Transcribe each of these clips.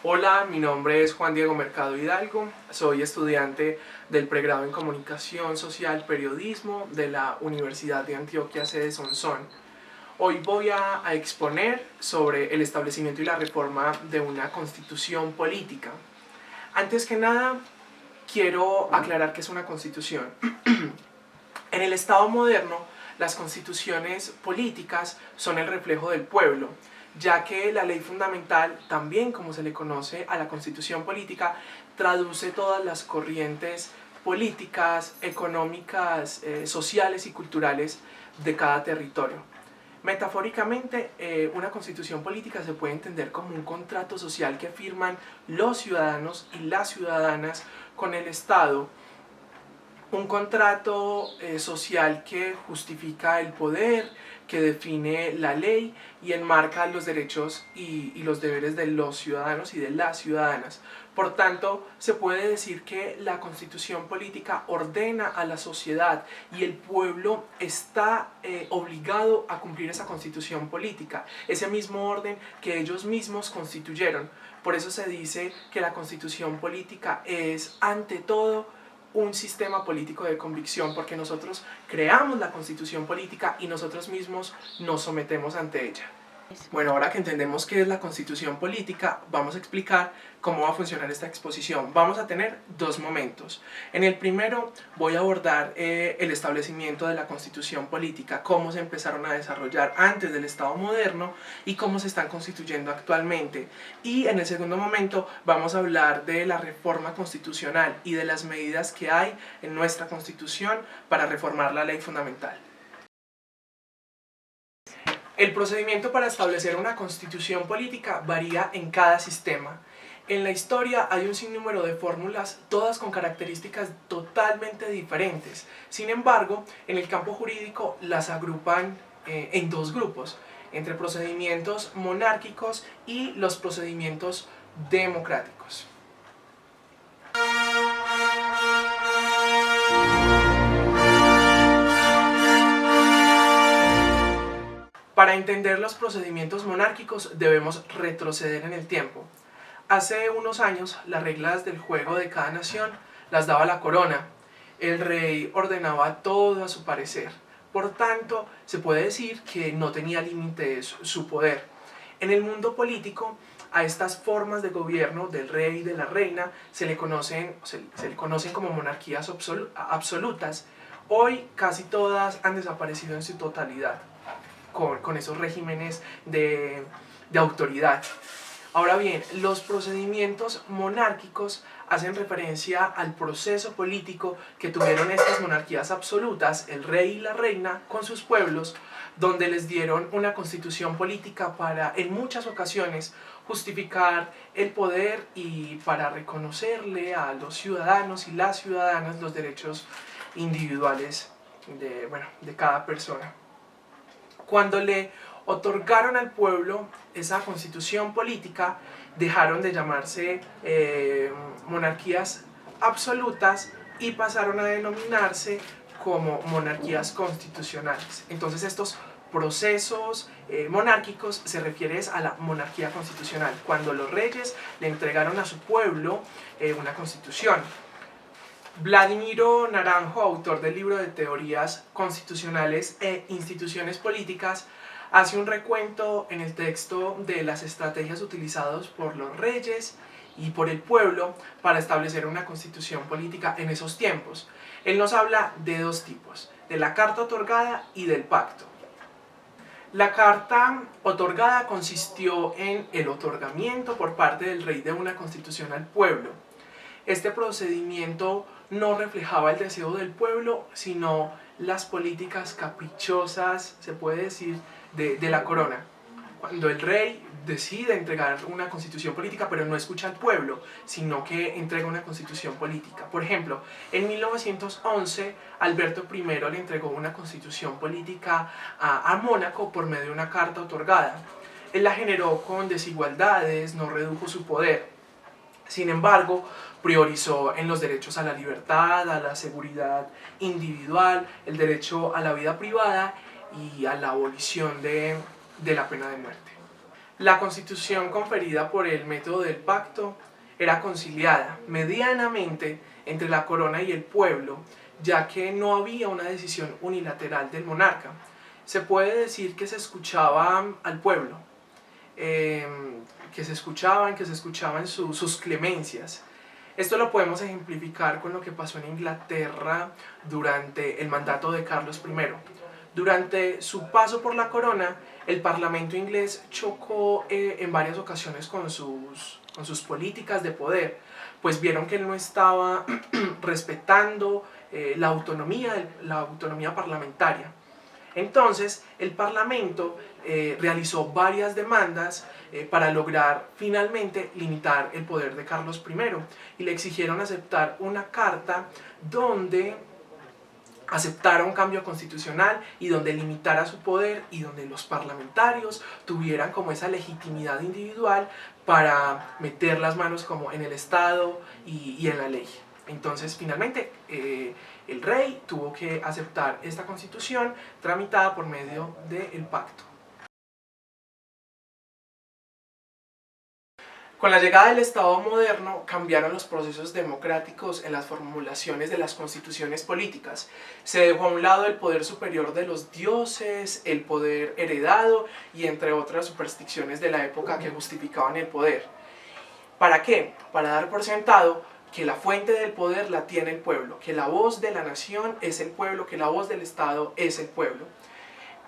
Hola, mi nombre es Juan Diego Mercado Hidalgo, soy estudiante del pregrado en Comunicación Social Periodismo de la Universidad de Antioquia, sede Sonsón. Hoy voy a exponer sobre el establecimiento y la reforma de una constitución política. Antes que nada, quiero aclarar qué es una constitución. En el Estado moderno, las constituciones políticas son el reflejo del pueblo, ya que la ley fundamental, también como se le conoce a la constitución política, traduce todas las corrientes políticas, económicas, sociales y culturales de cada territorio. Metafóricamente, una constitución política se puede entender como un contrato social que firman los ciudadanos y las ciudadanas con el Estado, un contrato social que justifica el poder, que define la ley y enmarca los derechos y los deberes de los ciudadanos y de las ciudadanas. Por tanto, se puede decir que la constitución política ordena a la sociedad y el pueblo está obligado a cumplir esa constitución política, ese mismo orden que ellos mismos constituyeron. Por eso se dice que la constitución política es, ante todo, un sistema político de convicción, porque nosotros creamos la constitución política y nosotros mismos nos sometemos ante ella. Bueno, ahora que entendemos qué es la constitución política, vamos a explicar cómo va a funcionar esta exposición. Vamos a tener dos momentos. En el primero voy a abordar el establecimiento de la constitución política, cómo se empezaron a desarrollar antes del Estado moderno y cómo se están constituyendo actualmente. Y en el segundo momento vamos a hablar de la reforma constitucional y de las medidas que hay en nuestra constitución para reformar la ley fundamental. El procedimiento para establecer una constitución política varía en cada sistema. En la historia hay un sinnúmero de fórmulas, todas con características totalmente diferentes. Sin embargo, en el campo jurídico las agrupan en dos grupos, entre procedimientos monárquicos y los procedimientos democráticos. Para entender los procedimientos monárquicos debemos retroceder en el tiempo. Hace unos años las reglas del juego de cada nación las daba la corona. El rey ordenaba todo a su parecer. Por tanto, se puede decir que no tenía límites su poder. En el mundo político, a estas formas de gobierno del rey y de la reina se le conocen como monarquías absolutas. Hoy casi todas han desaparecido en su totalidad con esos regímenes de autoridad. Ahora bien, los procedimientos monárquicos hacen referencia al proceso político que tuvieron estas monarquías absolutas, el rey y la reina, con sus pueblos, donde les dieron una constitución política para, en muchas ocasiones, justificar el poder y para reconocerle a los ciudadanos y las ciudadanas los derechos individuales de cada persona. Cuando le otorgaron al pueblo esa constitución política, dejaron de llamarse monarquías absolutas y pasaron a denominarse como monarquías constitucionales. Entonces estos procesos monárquicos se refieren a la monarquía constitucional, cuando los reyes le entregaron a su pueblo una constitución. Vladimiro Naranjo, autor del libro de teorías constitucionales e instituciones políticas, hace un recuento en el texto de las estrategias utilizadas por los reyes y por el pueblo para establecer una constitución política en esos tiempos. Él nos habla de dos tipos, de la carta otorgada y del pacto. La carta otorgada consistió en el otorgamiento por parte del rey de una constitución al pueblo. Este procedimiento no reflejaba el deseo del pueblo, sino las políticas caprichosas, se puede decir, de la corona. Cuando el rey decide entregar una constitución política, pero no escucha al pueblo, sino que entrega una constitución política. Por ejemplo, en 1911, Alberto I le entregó una constitución política a Mónaco por medio de una carta otorgada. Él la generó con desigualdades, no redujo su poder. Sin embargo, priorizó en los derechos a la libertad, a la seguridad individual, el derecho a la vida privada y a la abolición de la pena de muerte. La constitución conferida por el método del pacto era conciliada medianamente entre la corona y el pueblo, ya que no había una decisión unilateral del monarca. Se puede decir que se escuchaba al pueblo, que se escuchaban sus clemencias. Esto lo podemos ejemplificar con lo que pasó en Inglaterra durante el mandato de Carlos I. Durante su paso por la corona, el parlamento inglés chocó en varias ocasiones con sus políticas de poder, pues vieron que él no estaba respetando la autonomía parlamentaria. Entonces, el Parlamento realizó varias demandas para lograr finalmente limitar el poder de Carlos I y le exigieron aceptar una carta donde aceptara un cambio constitucional y donde limitara su poder y donde los parlamentarios tuvieran como esa legitimidad individual para meter las manos como en el Estado y en la ley. Entonces, finalmente, el rey tuvo que aceptar esta constitución tramitada por medio del pacto. Con la llegada del Estado moderno cambiaron los procesos democráticos en las formulaciones de las constituciones políticas. Se dejó a un lado el poder superior de los dioses, el poder heredado y entre otras supersticiones de la época que justificaban el poder. ¿Para qué? Para dar por sentado que la fuente del poder la tiene el pueblo, que la voz de la nación es el pueblo, que la voz del Estado es el pueblo.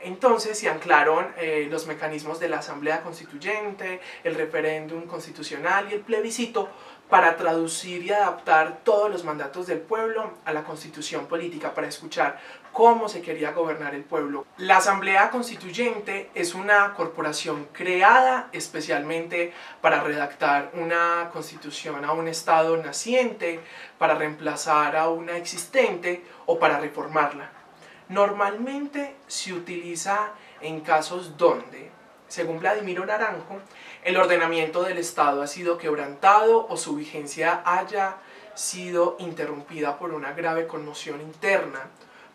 Entonces se anclaron los mecanismos de la Asamblea Constituyente, el referéndum constitucional y el plebiscito para traducir y adaptar todos los mandatos del pueblo a la constitución política, para escuchar cómo se quería gobernar el pueblo. La Asamblea Constituyente es una corporación creada especialmente para redactar una constitución a un Estado naciente, para reemplazar a una existente o para reformarla. Normalmente se utiliza en casos donde, según Vladimiro Naranjo, el ordenamiento del Estado ha sido quebrantado o su vigencia haya sido interrumpida por una grave conmoción interna,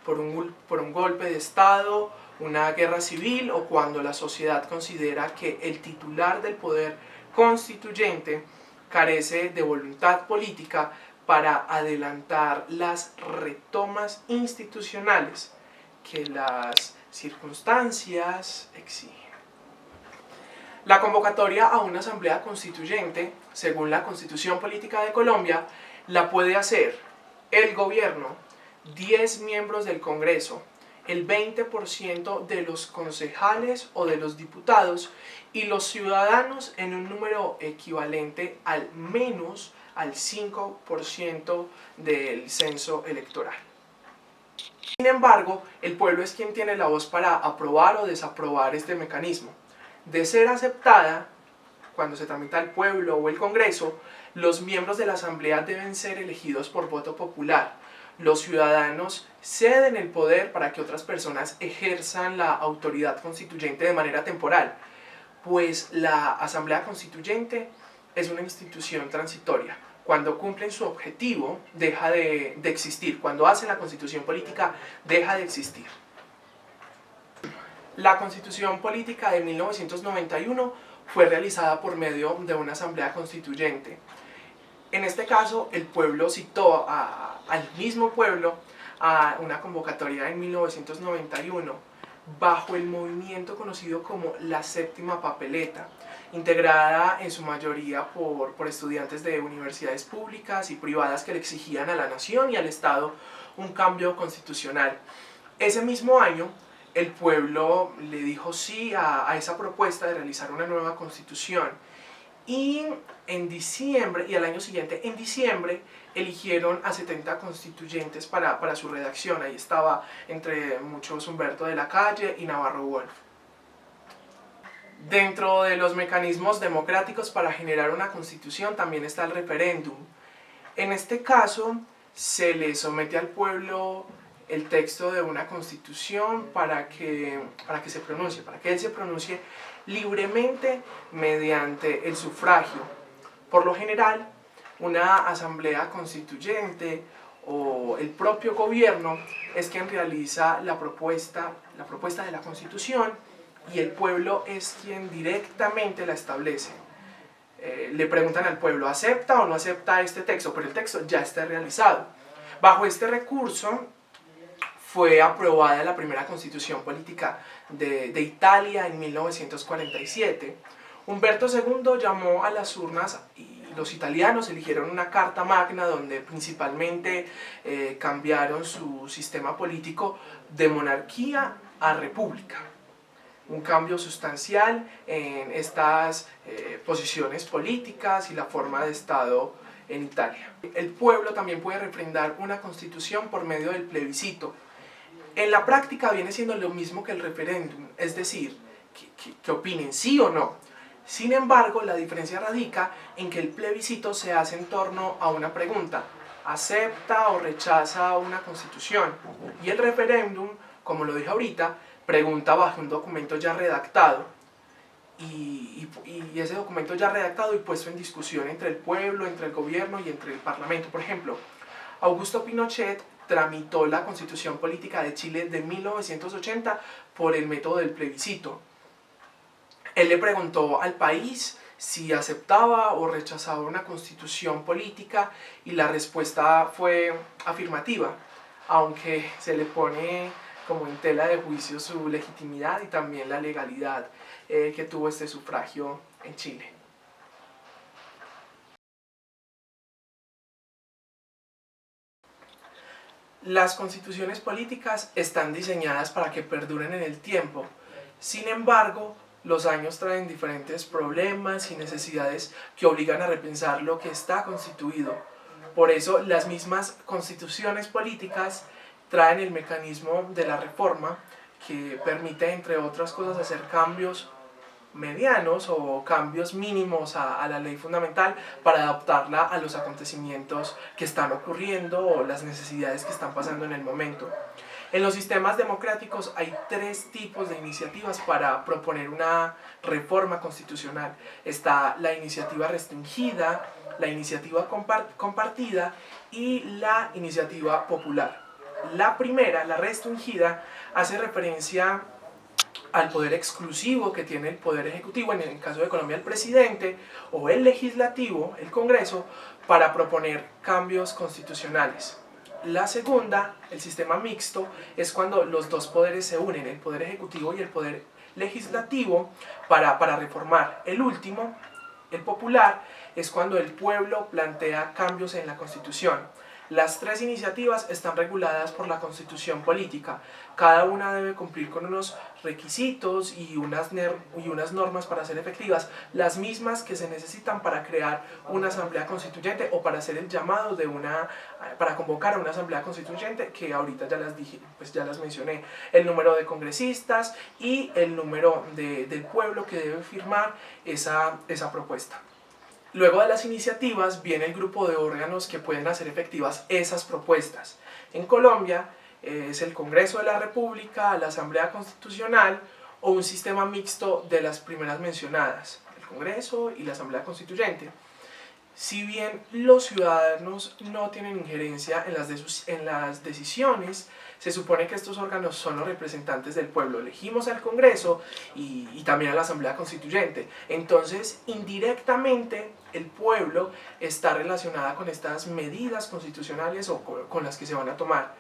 por un golpe de Estado, una guerra civil o cuando la sociedad considera que el titular del poder constituyente carece de voluntad política para adelantar las retomas institucionales que las circunstancias exigen. La convocatoria a una asamblea constituyente, según la Constitución Política de Colombia, la puede hacer el gobierno, 10 miembros del Congreso, el 20% de los concejales o de los diputados y los ciudadanos en un número equivalente al menos al 5% del censo electoral. Sin embargo, el pueblo es quien tiene la voz para aprobar o desaprobar este mecanismo. De ser aceptada, cuando se tramita el pueblo o el Congreso, los miembros de la Asamblea deben ser elegidos por voto popular. Los ciudadanos ceden el poder para que otras personas ejerzan la autoridad constituyente de manera temporal, pues la Asamblea Constituyente es una institución transitoria. Cuando cumplen su objetivo, deja de existir. Cuando hacen la constitución política, deja de existir. La constitución política de 1991 fue realizada por medio de una asamblea constituyente. En este caso, el pueblo citó al mismo pueblo a una convocatoria en 1991 bajo el movimiento conocido como la Séptima Papeleta, integrada en su mayoría por estudiantes de universidades públicas y privadas que le exigían a la nación y al Estado un cambio constitucional. Ese mismo año, el pueblo le dijo sí a esa propuesta de realizar una nueva constitución. Y en diciembre, y al año siguiente, en diciembre, eligieron a 70 constituyentes para su redacción. Ahí estaba entre muchos Humberto de la Calle y Navarro Wolf. Dentro de los mecanismos democráticos para generar una constitución también está el referéndum. En este caso, se le somete al pueblo el texto de una constitución para que él se pronuncie libremente mediante el sufragio. Por lo general, una asamblea constituyente o el propio gobierno es quien realiza la propuesta de la constitución y el pueblo es quien directamente la establece. Le preguntan al pueblo, ¿acepta o no acepta este texto? Pero el texto ya está realizado. Bajo este recurso fue aprobada la primera constitución política de Italia en 1947. Humberto II llamó a las urnas y los italianos eligieron una carta magna donde principalmente cambiaron su sistema político de monarquía a república. Un cambio sustancial en estas posiciones políticas y la forma de Estado en Italia. El pueblo también puede refrendar una constitución por medio del plebiscito. En la práctica viene siendo lo mismo que el referéndum, es decir, que opinen sí o no. Sin embargo, la diferencia radica en que el plebiscito se hace en torno a una pregunta: ¿acepta o rechaza una constitución? Y el referéndum, como lo dije ahorita, pregunta bajo un documento ya redactado. Y ese documento ya redactado y puesto en discusión entre el pueblo, entre el gobierno y entre el parlamento. Por ejemplo, Augusto Pinochet tramitó la Constitución Política de Chile de 1980 por el método del plebiscito. Él le preguntó al país si aceptaba o rechazaba una constitución política y la respuesta fue afirmativa, aunque se le pone como en tela de juicio su legitimidad y también la legalidad que tuvo este sufragio en Chile. Las constituciones políticas están diseñadas para que perduren en el tiempo. Sin embargo, los años traen diferentes problemas y necesidades que obligan a repensar lo que está constituido. Por eso, las mismas constituciones políticas traen el mecanismo de la reforma, que permite, entre otras cosas, hacer cambios medianos o cambios mínimos a la ley fundamental para adaptarla a los acontecimientos que están ocurriendo o las necesidades que están pasando en el momento. En los sistemas democráticos hay tres tipos de iniciativas para proponer una reforma constitucional. Está la iniciativa restringida, la iniciativa compartida y la iniciativa popular. La primera, la restringida, hace referencia al poder exclusivo que tiene el poder ejecutivo, en el caso de Colombia el presidente, o el legislativo, el Congreso, para proponer cambios constitucionales. La segunda, el sistema mixto, es cuando los dos poderes se unen, el poder ejecutivo y el poder legislativo, para reformar. El último, el popular, es cuando el pueblo plantea cambios en la Constitución. Las tres iniciativas están reguladas por la Constitución política. Cada una debe cumplir con unos requisitos y unas normas para ser efectivas, las mismas que se necesitan para crear una asamblea constituyente o para hacer el llamado para convocar a una asamblea constituyente, que ahorita ya las dije, pues ya las mencioné. El número de congresistas y el número del pueblo que debe firmar esa propuesta. Luego de las iniciativas viene el grupo de órganos que pueden hacer efectivas esas propuestas. En Colombia es el Congreso de la República, la Asamblea Constitucional o un sistema mixto de las primeras mencionadas, el Congreso y la Asamblea Constituyente. Si bien los ciudadanos no tienen injerencia en las decisiones, se supone que estos órganos son los representantes del pueblo. Elegimos al Congreso y también a la Asamblea Constituyente. Entonces, indirectamente, el pueblo está relacionado con estas medidas constitucionales o con las que se van a tomar.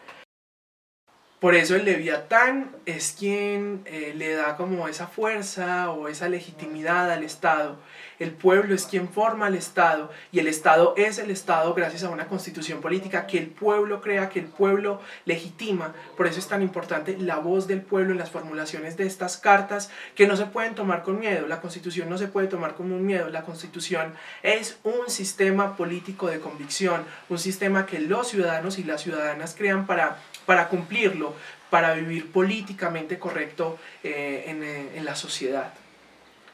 Por eso el Leviatán es quien le da como esa fuerza o esa legitimidad al Estado. El pueblo es quien forma el Estado y el Estado es el Estado gracias a una constitución política que el pueblo crea, que el pueblo legitima. Por eso es tan importante la voz del pueblo en las formulaciones de estas cartas, que no se pueden tomar con miedo. La Constitución no se puede tomar como un miedo. La Constitución es un sistema político de convicción, un sistema que los ciudadanos y las ciudadanas crean para cumplirlo, para vivir políticamente correcto en la sociedad.